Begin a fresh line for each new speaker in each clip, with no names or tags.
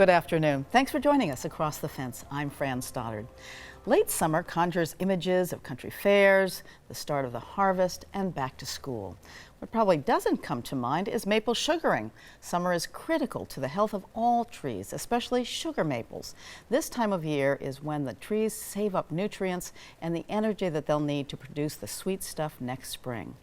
Good afternoon. Thanks for joining us across the fence. I'm Fran Stoddard. Late summer conjures images of country fairs, the start of the harvest, and back to school. What probably doesn't come to mind is maple sugaring. Summer is critical to the health of all trees, especially sugar maples. This time of year is when the trees save up nutrients and the energy that they'll need to produce the sweet stuff next spring.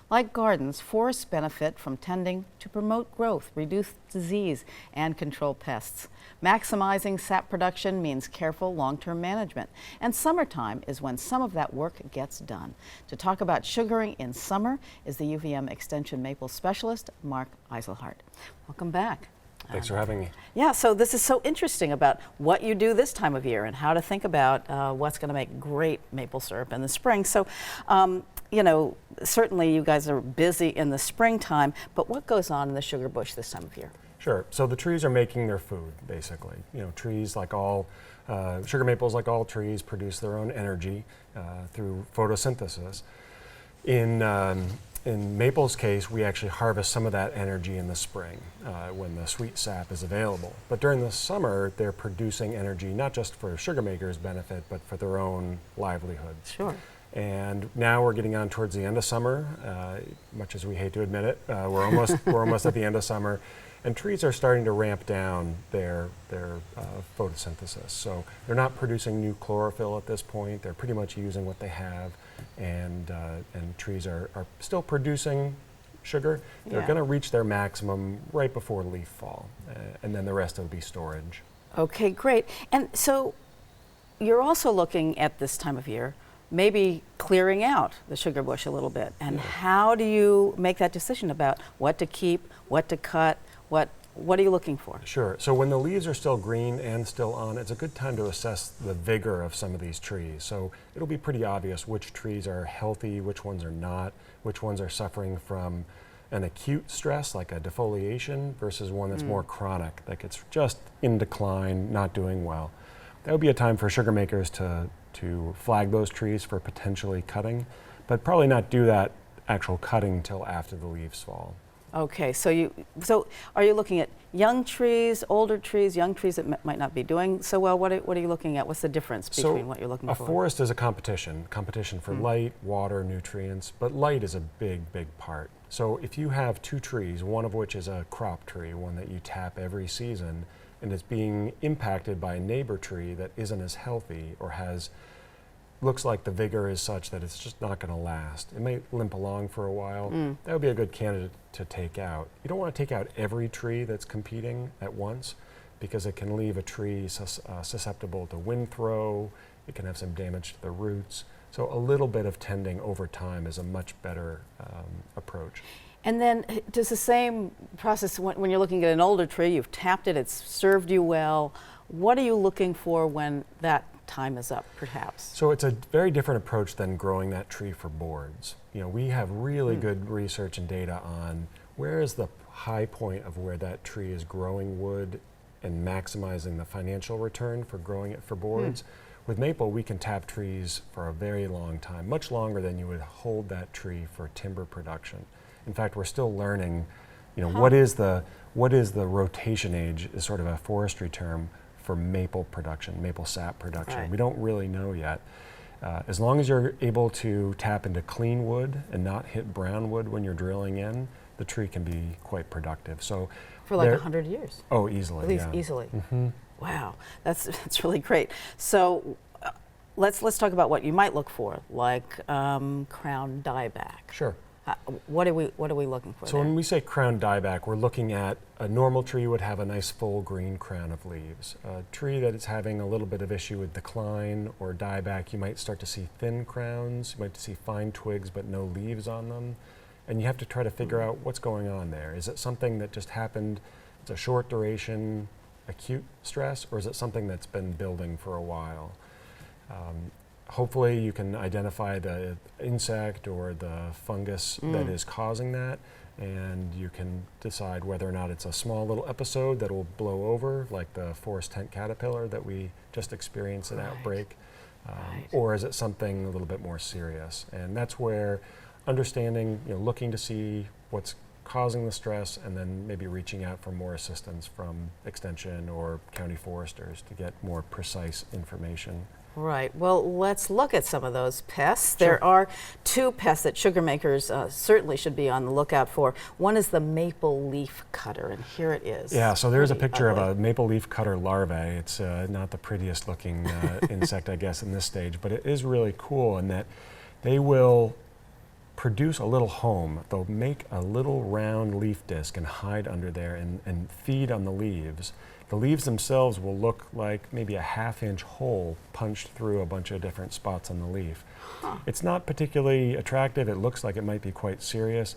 Like gardens, forests benefit from tending to promote growth, reduce disease, and control pests. Maximizing sap production means careful long-term management, and summertime is when some of that work gets done. To talk about sugaring in summer is the UVM Extension Maple Specialist, Mark Eiselhart. Welcome back.
Thanks for having me.
Yeah, so this is so interesting about what you do this time of year and how to think about what's going to make great maple syrup in the spring. So, you know, certainly you guys are busy in the springtime, but what goes on in the sugar bush this time of year?
Sure. So the trees are making their food, basically. You know, trees, like all sugar maples, like all trees, produce their own energy through photosynthesis. In maple's case, we actually harvest some of that energy in the spring when the sweet sap is available. But during the summer, they're producing energy not just for sugar makers' benefit, but for their own livelihoods.
Sure.
And now we're getting on towards the end of summer. Much as we hate to admit it, we're almost at the end of summer, and trees are starting to ramp down their photosynthesis. So they're not producing new chlorophyll at this point. They're pretty much using what they have, and trees are still producing sugar. They're going to reach their maximum right before leaf fall, and then the rest will be storage.
Okay, great. And so you're also looking at this time of year maybe clearing out the sugar bush a little bit. And how do you make that decision about what to keep, what to cut, what are you looking for?
Sure. So when the leaves are still green and still on, it's a good time to assess the vigor of some of these trees. So it'll be pretty obvious which trees are healthy, which ones are not, which ones are suffering from an acute stress like a defoliation versus one that's more chronic, like it's just in decline, not doing well. That would be a time for sugar makers to flag those trees for potentially cutting, but probably not do that actual cutting till after the leaves fall.
Okay, so are you looking at young trees, older trees, young trees that might not be doing so well? What are you looking at? What's the difference between what you're looking for?
A forest is a competition for light, water, nutrients, but light is a big part. So if you have two trees, one of which is a crop tree, one that you tap every season, and it's being impacted by a neighbor tree that isn't as healthy or looks like the vigor is such that it's just not going to last. It may limp along for a while. That would be a good candidate to take out. You don't want to take out every tree that's competing at once, because it can leave a tree susceptible to wind throw. It can have some damage to the roots. So a little bit of tending over time is a much better approach.
And then does the same process when you're looking at an older tree, you've tapped it, it's served you well. What are you looking for when that time is up, perhaps?
So it's a very different approach than growing that tree for boards. You know, we have really good research and data on where is the high point of where that tree is growing wood and maximizing the financial return for growing it for boards. With maple, we can tap trees for a very long time, much longer than you would hold that tree for timber production. In fact, we're still learning, you know, what is the rotation age is sort of a forestry term for maple production, maple sap production.
Right.
We don't really know yet. As long as you're able to tap into clean wood and not hit brown wood when you're drilling in, the tree can be quite productive. So
for like 100 years?
Oh, easily.
At least easily. Wow, that's really great. So let's talk about what you might look for, like crown dieback.
Sure.
What are we looking for?
So when we say crown dieback, we're looking at a normal tree would have a nice full green crown of leaves. A tree that is having a little bit of issue with decline or dieback, you might start to see thin crowns. You might see fine twigs but no leaves on them, and you have to try to figure out what's going on there. Is it something that just happened? It's a short duration, acute stress, or is it something that's been building for a while? Hopefully you can identify the insect or the fungus that is causing that, and you can decide whether or not it's a small little episode that will blow over, like the forest tent caterpillar that we just experienced an outbreak, or is it something a little bit more serious? And that's where understanding, looking to see what's causing the stress, and then maybe reaching out for more assistance from Extension or county foresters to get more precise information.
Right. Well, let's look at some of those pests.
Sure.
There are two pests that sugar makers certainly should be on the lookout for. One is the maple leaf cutter, and here it is.
Yeah, so there's a
Pretty
picture
ugly.
of a maple leaf cutter larvae. It's not the prettiest looking insect, I guess, in this stage, but it is really cool in that they will produce a little home. They'll make a little round leaf disc and hide under there and feed on the leaves. The leaves themselves will look like maybe a half-inch hole punched through a bunch of different spots on the leaf.
Huh.
It's not particularly attractive. It looks like it might be quite serious.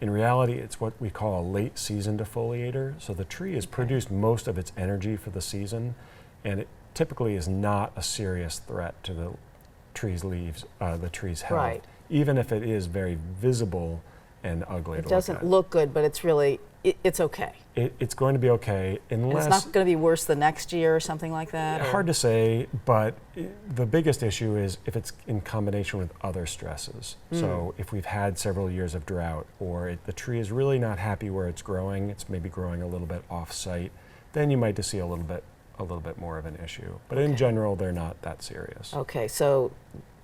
In reality, it's what we call a late season defoliator. So the tree has produced most of its energy for the season, and it typically is not a serious threat to the tree's leaves, the tree's health.
Right.
Even if it is very visible and ugly
It
to
doesn't
look at.
look good, but it's really, it's okay.
It's going to be okay
And
unless...
it's not going to be worse the next year or something like that? or-
Hard to say, but the biggest issue is if it's in combination with other stresses. So if we've had several years of drought, or the tree is really not happy where it's growing, it's maybe growing a little bit off-site, then you might just see a little bit more of an issue. But in general, they're not that serious.
Okay, so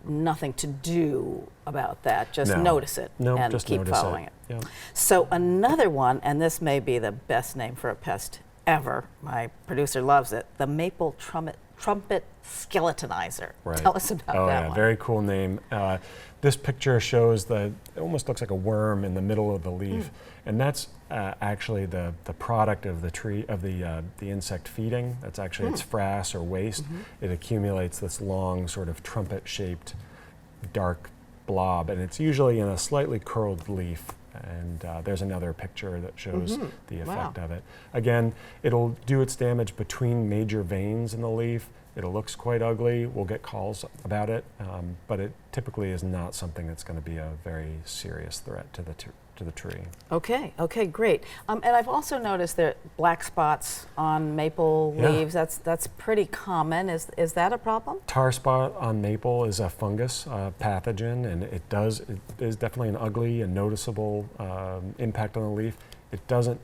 nothing to do about that, just
No.
notice it
No,
and
just
keep
notice
following it.
Yeah.
So another one, and this may be the best name for a pest ever, my producer loves it, the maple trumpet skeletonizer.
Right.
Tell us about
Oh
that
yeah,
one.
very cool name. This picture shows it almost looks like a worm in the middle of the leaf, and that's actually the product of the tree, of the insect feeding. That's actually its frass or waste. It accumulates this long sort of trumpet-shaped dark blob, and it's usually in a slightly curled leaf. And there's another picture that shows the effect of it. Again, it'll do its damage between major veins in the leaf. It looks quite ugly. We'll get calls about it, but it typically is not something that's going to be a very serious threat to the tree.
Okay, great. And I've also noticed that black spots on maple
Yeah.
leaves, that's pretty common. Is that a problem?
Tar spot on maple is a fungus pathogen, and it is definitely an ugly and noticeable impact on the leaf. It doesn't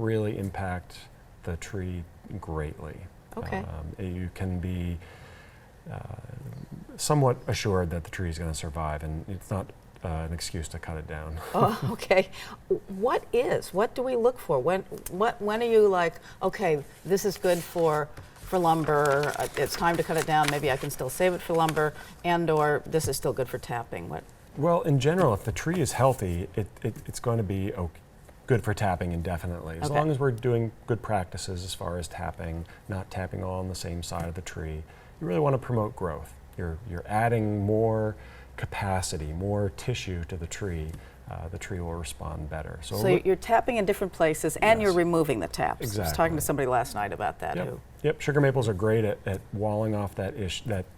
really impact the tree greatly.
Okay.
You can be somewhat assured that the tree is going to survive, and it's not an excuse to cut it down.
Oh, okay. What do we look for? When are you like, okay, this is good for lumber, it's time to cut it down, maybe I can still save it for lumber, and/or this is still good for tapping?
Well, in general, if the tree is healthy, it's going to be good for tapping indefinitely. As
Okay.
long as we're doing good practices as far as tapping, not tapping all on the same side of the tree, you really want to promote growth. You're adding more capacity, more tissue to the tree. The tree will respond better.
So you're tapping in different places, and you're
Yes.
removing the taps. I was talking
Exactly.
to somebody last night about that.
Yep.
Who,
Yep. Sugar maples are great at walling off that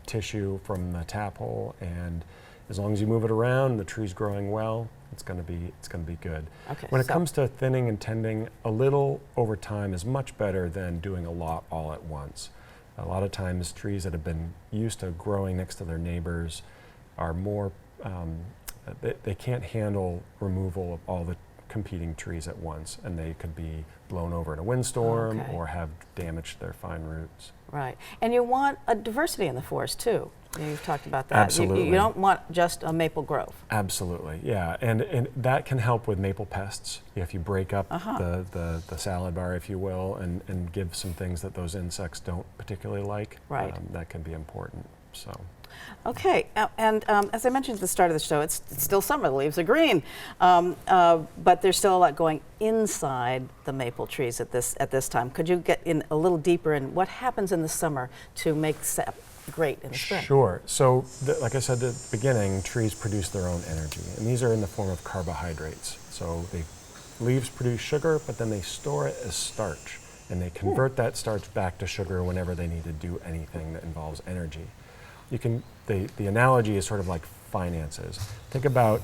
tissue from the tap hole, and as long as you move it around, the tree's growing well. It's going to be good.
Okay,
When it
so-
comes to thinning and tending, a little over time is much better than doing a lot all at once. A lot of times, trees that have been used to growing next to their neighbors are more. They can't handle removal of all the competing trees at once, and they could be blown over in a windstorm
Okay.
or have damaged their fine roots.
right. And you want a diversity in the forest, too. You've talked about that.
Absolutely.
You don't want just a maple grove.
Absolutely, yeah, and that can help with maple pests. If you break up the salad bar, if you will, and give some things that those insects don't particularly like,
Right.
That can be important. So.
Okay, and as I mentioned at the start of the show, it's still summer, the leaves are green, but there's still a lot going inside the maple trees at this time. Could you get in a little deeper in what happens in the summer to make sap great in the spring?
Sure. So, like I said at the beginning, trees produce their own energy, and these are in the form of carbohydrates. So, leaves produce sugar, but then they store it as starch, and they convert that starch back to sugar whenever they need to do anything that involves energy. The analogy is sort of like finances. Think about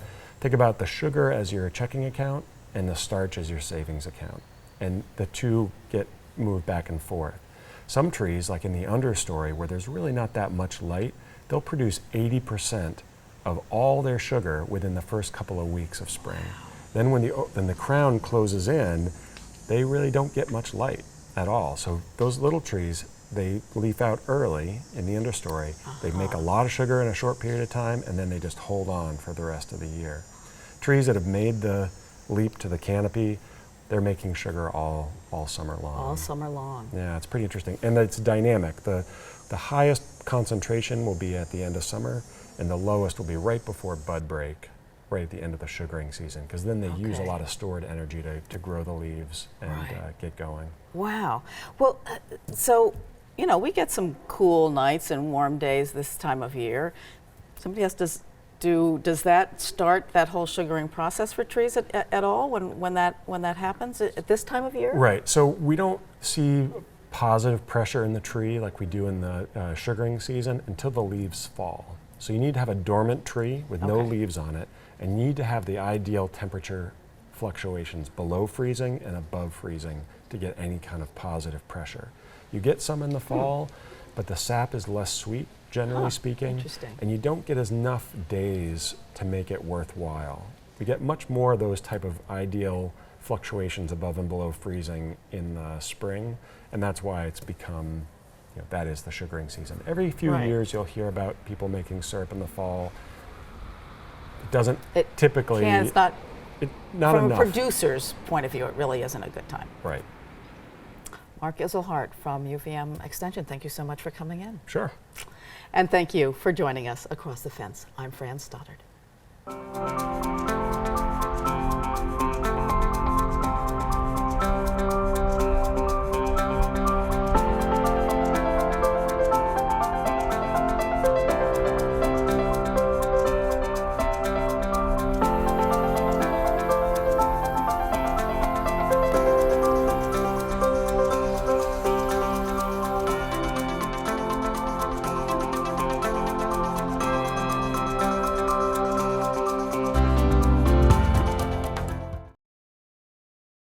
the sugar as your checking account and the starch as your savings account, and the two get moved back and forth. Some trees, like in the understory where there's really not that much light, they'll produce 80% of all their sugar within the first couple of weeks of spring. Then when the crown closes in, they really don't get much light at all. So those little trees, they leaf out early in the understory. They make a lot of sugar in a short period of time, and then they just hold on for the rest of the year. Trees that have made the leap to the canopy, they're making sugar all summer long.
All summer long.
Yeah, it's pretty interesting. And it's dynamic. The highest concentration will be at the end of summer, and the lowest will be right before bud break, right at the end of the sugaring season, because then they use a lot of stored energy to grow the leaves and get going.
Wow. Well, so, you know, we get some cool nights and warm days this time of year. Somebody has to does that start that whole sugaring process for trees at all when that happens at this time of year?
Right. So we don't see positive pressure in the tree like we do in the sugaring season until the leaves fall. So you need to have a dormant tree with no leaves on it, and you need to have the ideal temperature fluctuations below freezing and above freezing to get any kind of positive pressure. You get some in the fall, but the sap is less sweet, generally speaking, and you don't get enough days to make it worthwhile. We get much more of those type of ideal fluctuations above and below freezing in the spring, and that's why it's become, you know, that is the sugaring season. Every few years you'll hear about people making syrup in the fall. It doesn't typically...
It's not from
enough.
a producer's point of view, it really isn't a good time.
Right.
Mark Iselhart from UVM Extension, thank you so much for coming in.
Sure.
And thank you for joining us across the fence. I'm Fran Stoddard.